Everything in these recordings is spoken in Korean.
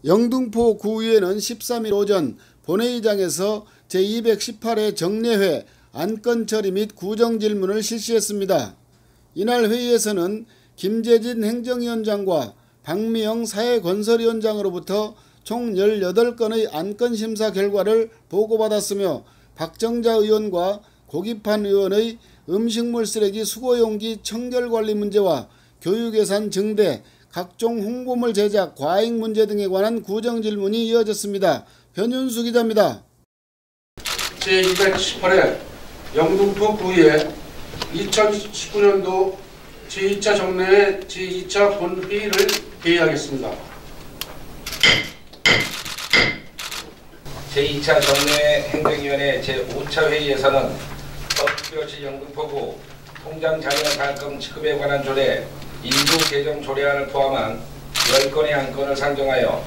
영등포 구의회는 13일 오전 본회의장에서 제218회 정례회 안건 처리 및 구정질문을 실시했습니다. 이날 회의에서는 김재진 행정위원장과 박미영 사회건설위원장으로부터 총 18건의 안건 심사 결과를 보고받았으며 박정자 의원과 고기판 의원의 음식물 쓰레기 수거용기 청결관리 문제와 교육예산 증대, 각종 홍보물 제작, 과잉 문제 등에 관한 구정질문이 이어졌습니다. 변윤수 기자입니다. 제218회 영등포 구의회 2019년도 제2차 정례회 제2차 본회의를 개의하겠습니다. 제2차 정례회 행정위원회 제5차 회의에서는 서울시 영등포구 통장자녀자금 지급에 관한 조례, 인도 개정 조례안을 포함한 10건의 안건을 상정하여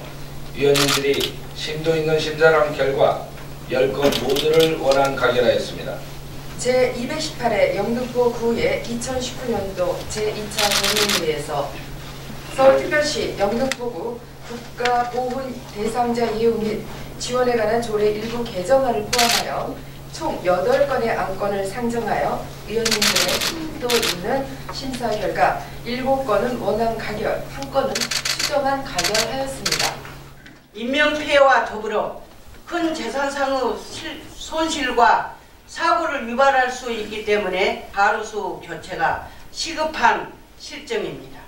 위원님들이 심도 있는 심사를 한 결과 10건 모두를 원안 가결하였습니다. 제218회 영등포 구의회 2019년도 제2차 본회의에서 서울특별시 영등포구 국가보훈 대상자 예우 및 지원에 관한 조례 일부 개정안을 포함하여 총 8건의 안건을 상정하여 위원님들의 심도 있는 심사 결과 7건은 원안 가결, 1건은 수정안 가결하였습니다. 인명피해와 더불어 큰 재산상의 손실과 사고를 유발할 수 있기 때문에 가로수 교체가 시급한 실정입니다.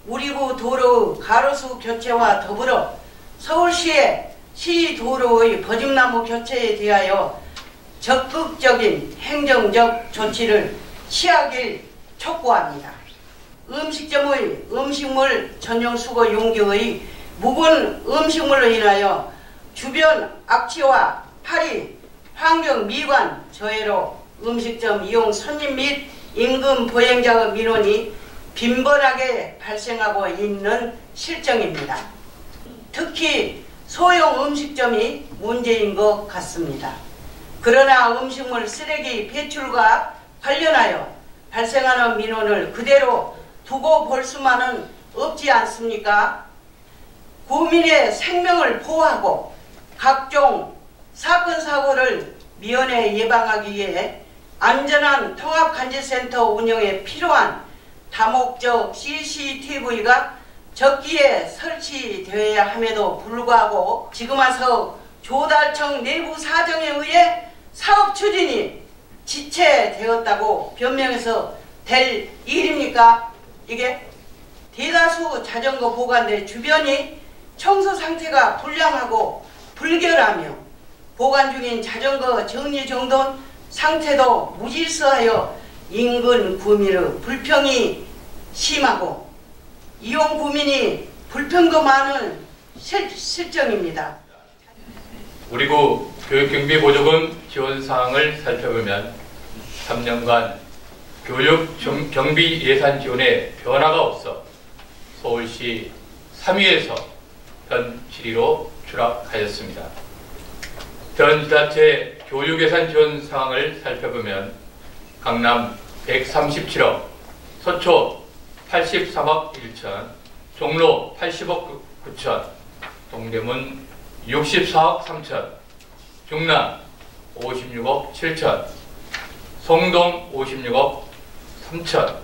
우리구 도로의 가로수 교체와 더불어 서울시의 시도로의 버짐나무 교체에 대하여 적극적인 행정적 조치를 취하길 촉구합니다. 음식점의 음식물 전용 수거 용기의 묵은 음식물로 인하여 주변 악취와 파리, 환경 미관 저해로 음식점 이용 손님 및 임금 보행자의 민원이 빈번하게 발생하고 있는 실정입니다. 특히 소형 음식점이 문제인 것 같습니다. 그러나 음식물 쓰레기 배출과 관련하여 발생하는 민원을 그대로 두고 볼 수만은 없지 않습니까? 국민의 생명을 보호하고 각종 사건 사고를 미연에 예방하기 위해 안전한 통합간질센터 운영에 필요한 다목적 CCTV가 적기에 설치되어야 함에도 불구하고 지금 와서 조달청 내부 사정에 의해 사업 추진이 지체되었다고 변명해서 될 일입니까? 이게 대다수 자전거 보관대 주변이 청소 상태가 불량하고 불결하며 보관 중인 자전거 정리정돈 상태도 무질서하여 인근 구민의 불평이 심하고 이용 구민이 불평도 많은 실정입니다. 우리구 교육경비 보조금 지원 사항을 살펴보면 3년간 교육 경비 예산 지원에 변화가 없어 서울시 3위에서 현 7위로 추락하였습니다. 전 지자체 교육 예산 지원 사항을 살펴보면 강남 137억, 서초 83억 1천, 종로 80억 9천, 동대문 64억 3천, 중랑 56억 7천, 성동 56억 3천,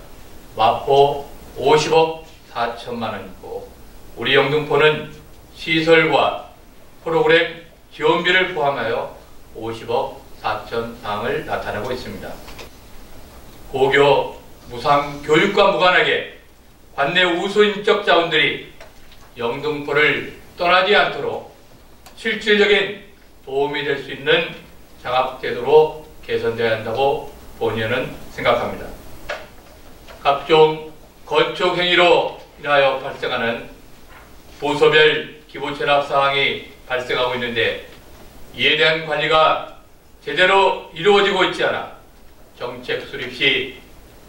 마포 50억 4천만 원이고 우리 영등포는 시설과 프로그램 지원비를 포함하여 50억 4천 사항을 나타내고 있습니다. 고교 무상 교육과 무관하게 관내 우수인적 자원들이 영등포를 떠나지 않도록 실질적인 도움이 될 수 있는 장학제도로 개선되어야 한다고 본의원은 생각합니다. 각종 건축행위로 인하여 발생하는 부서별 기부천합 사항이 발생하고 있는데 이에 대한 관리가 제대로 이루어지고 있지 않아 정책 수립 시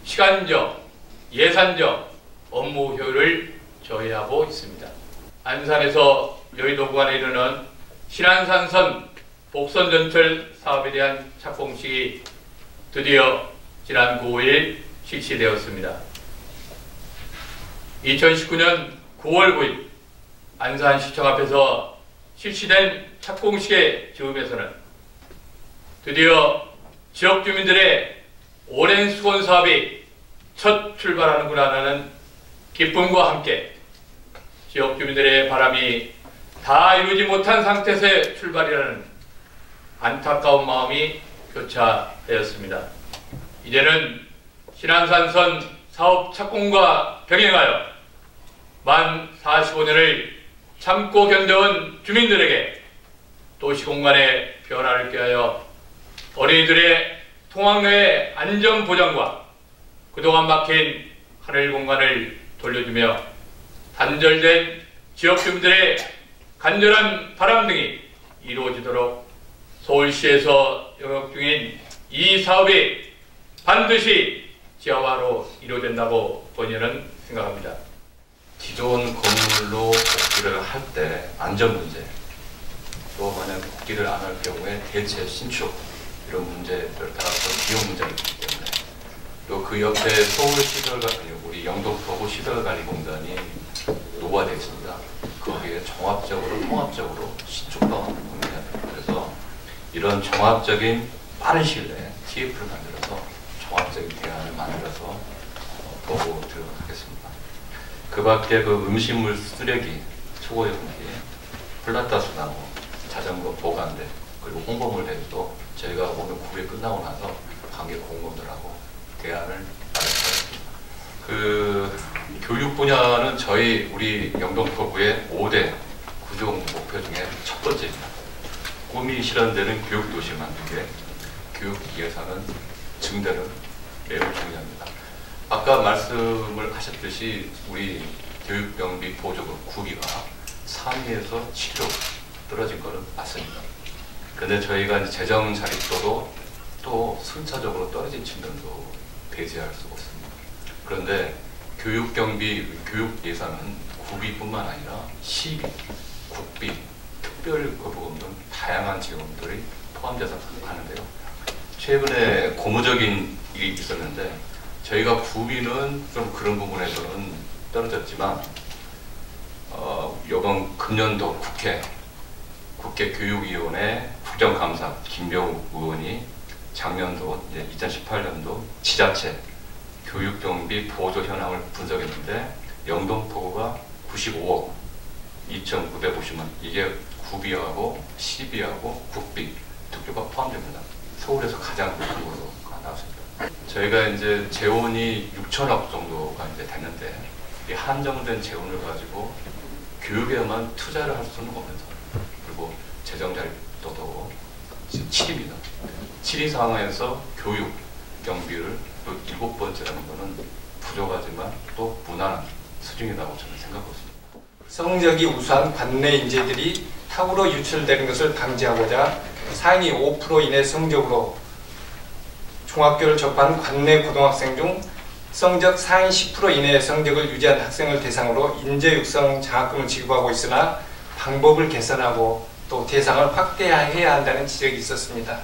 시간적, 예산적 업무 효율을 저해하고 있습니다. 안산에서 여의도 구간에 이르는 신안산선 복선전철 사업에 대한 착공식이 드디어 지난 9일 실시되었습니다. 2019년 9월 9일 안산시청 앞에서 실시된 착공식의 즈음에서는 드디어 지역 주민들의 오랜 수건 사업이 첫 출발하는구나라는 기쁨과 함께 지역 주민들의 바람이 다 이루지 못한 상태에서의 출발이라는 안타까운 마음이 교차되었습니다. 이제는 신안산선 사업 착공과 병행하여 만 45년을 참고 견뎌온 주민들에게 도시공간의 변화를 꾀하여 어린이들의 통학로의 안전보장과 그동안 막힌 하늘 공간을 돌려주며 단절된 지역 주민들의 간절한 바람 등이 이루어지도록 서울시에서 영역 중인 이 사업이 반드시 지하화로 이루어진다고 본인은 생각합니다. 기존 건물로 복귀를 할 때 안전 문제, 또 만약 복귀를 안 할 경우에 대체 신축 이런 문제를 따라서 비용 문제가 있기 때문에 또 그 옆에 서울시설관리, 우리 영동포구 시설관리공단이 노후화되어 있습니다. 거기에 종합적으로 통합적으로 신축 방안을 고민해야 됩니다. 그래서 이런 종합적인 빠른 시일 내에 TF를 만들어서 종합적인 대안을 만들어서 보고 들어가겠습니다. 그 밖에 그 음식물 쓰레기, 초고용기, 플라타스나무, 자전거 보관대, 그리고 홍보물 대회도 저희가 오늘 9회 끝나고 나서 관계 공무원들하고 대안을 마련하겠습니다. 그 교육 분야는 우리 영동포구의 5대 구종 목표 중에 첫 번째입니다. 꿈이 실현되는 교육 도시 만들기에 교육 예산은 증대는 매우 중요합니다. 아까 말씀을 하셨듯이 우리 교육경비 보조금 구비가 3위에서 7위로 떨어진 것은 맞습니다. 그런데 저희가 이제 재정 자립도도 또 순차적으로 떨어진 측면도 배제할 수가 없습니다. 그런데 교육경비, 교육 예산은 구비뿐만 아니라 시비, 국비, 특별거부금 등 다양한 지원들이 포함돼서 하는데요. 최근에 고무적인 일이 있었는데 저희가 구비는 좀 그런 부분에서는 떨어졌지만 이번 금년도 국회 교육위원회 국정감사 김병욱 의원이 작년도 이제 2018년도 지자체 교육경비 보조 현황을 분석했는데 영동포구가 95억 2,950만 이게 구비하고 시비하고 국비, 특교가 포함됩니다. 서울에서 가장 큰 걸로 나왔습니다. 저희가 이제 재원이 6천억 정도가 이제 됐는데 이 한정된 재원을 가지고 교육에만 투자를 할 수는 없는 상황. 그리고 재정 자립도도 지금 7위입니다. 7위 상황에서 교육 경비를 또 7번째라는 것은 부족하지만 또 무난한 수준이라고 저는 생각하고 있습니다. 성적이 우수한 관내 인재들이 타구로 유출되는 것을 방지하고자 상위 5% 이내 성적으로 중학교를 접한 관내 고등학생 중 성적 상위 10% 이내의 성적을 유지한 학생을 대상으로 인재 육성 장학금을 지급하고 있으나 방법을 개선하고 또 대상을 확대해야 한다는 지적이 있었습니다.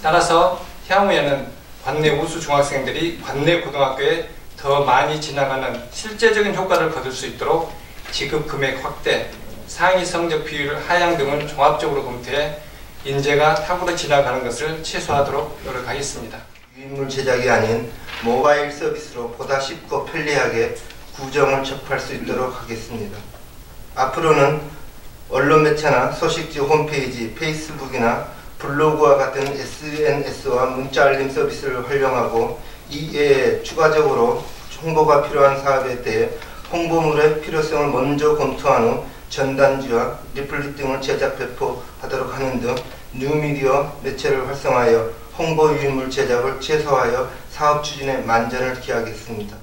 따라서 향후에는 관내 우수 중학생들이 관내 고등학교에 더 많이 진학하는 실제적인 효과를 거둘 수 있도록 지급 금액 확대, 상위 성적 비율 하향 등을 종합적으로 검토해 인재가 탑으로 진학하는 것을 최소화하도록 노력하겠습니다. 유인물 제작이 아닌 모바일 서비스로 보다 쉽고 편리하게 구정을 접할 수 있도록 하겠습니다. 앞으로는 언론 매체나 소식지 홈페이지, 페이스북이나 블로그와 같은 SNS와 문자 알림 서비스를 활용하고 이외에 추가적으로 홍보가 필요한 사업에 대해 홍보물의 필요성을 먼저 검토한 후 전단지와 리플릿 등을 제작 배포하도록 하는 등 뉴미디어 매체를 활성화하여 홍보 유인물 제작을 최소화하여 사업 추진에 만전을 기하겠습니다.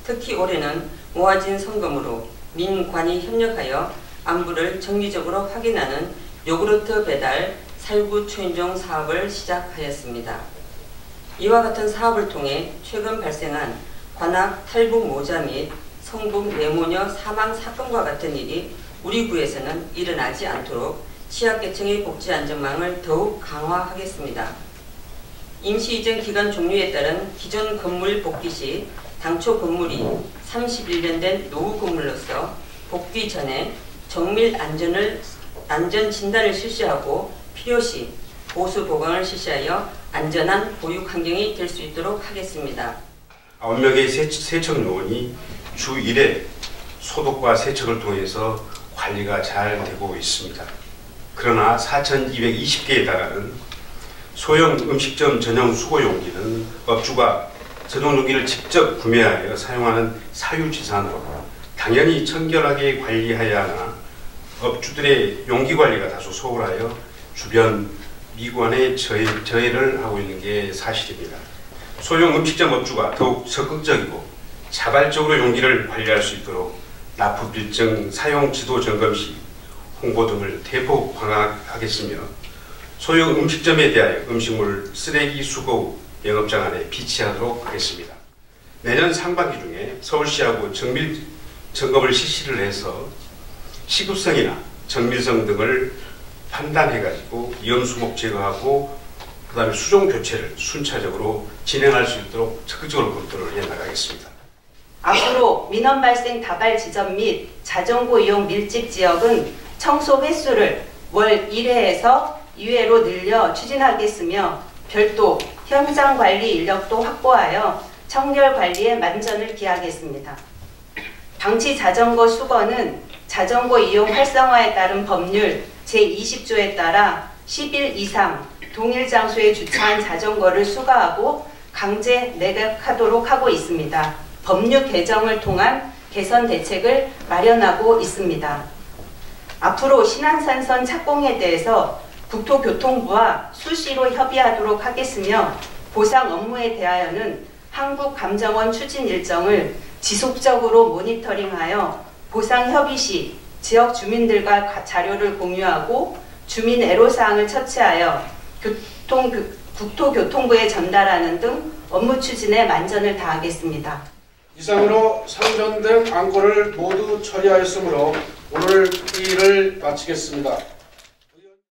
특히 올해는 모아진 성금으로 민관이 협력하여 안부를 정기적으로 확인하는 요구르트 배달 살구 초인종 사업을 시작하였습니다. 이와 같은 사업을 통해 최근 발생한 관악 탈북 모자 및 성북 내모녀 사망 사건과 같은 일이 우리 구에서는 일어나지 않도록 취약계층의 복지안전망을 더욱 강화하겠습니다. 임시이전 기간 종료에 따른 기존 건물 복귀 시 당초 건물이 31년 된 노후 건물로서 복귀 전에 정밀 안전 진단을 실시하고 필요시 보수 보강을 실시하여 안전한 보육 환경이 될 수 있도록 하겠습니다. 9명의 세척 요원이 주 1회 소독과 세척을 통해서 관리가 잘 되고 있습니다. 그러나 4,220개에 달하는 소형 음식점 전용 수거 용기는 업주가 전용 용기를 직접 구매하여 사용하는 사유재산으로 당연히 청결하게 관리해야 하나 업주들의 용기 관리가 다소 소홀하여 주변 미관에 저해를 하고 있는 게 사실입니다. 소형 음식점 업주가 더욱 적극적이고 자발적으로 용기를 관리할 수 있도록 납품 일정 사용 지도 점검 시 홍보 등을 대폭 강화하겠으며 소형 음식점에 대하여 음식물 쓰레기 수거 후 영업장 안에 비치하도록 하겠습니다. 내년 상반기 중에 서울시하고 정밀 점검을 실시를 해서 시급성이나 정밀성 등을 판단해가지고 위험수목 제거하고 그 다음에 수종 교체를 순차적으로 진행할 수 있도록 적극적으로 검토를 해나가겠습니다. 앞으로 민원 발생 다발 지점 및 자전거 이용 밀집 지역은 청소 횟수를 월 1회에서 2회로 늘려 추진하겠으며 별도 현장 관리 인력도 확보하여 청결 관리에 만전을 기하겠습니다. 방치 자전거 수거는 자전거 이용 활성화에 따른 법률 제20조에 따라 10일 이상 동일 장소에 주차한 자전거를 수거하고 강제 매각하도록 하고 있습니다. 법률 개정을 통한 개선 대책을 마련하고 있습니다. 앞으로 신안산선 착공에 대해서 국토교통부와 수시로 협의하도록 하겠으며 보상 업무에 대하여는 한국감정원 추진 일정을 지속적으로 모니터링하여 보상 협의 시 지역 주민들과 자료를 공유하고 주민 애로사항을 처치하여 국토교통부에 전달하는 등 업무 추진에 만전을 다하겠습니다. 이상으로 상정된 안건을 모두 처리하였으므로 오늘 회의를 마치겠습니다.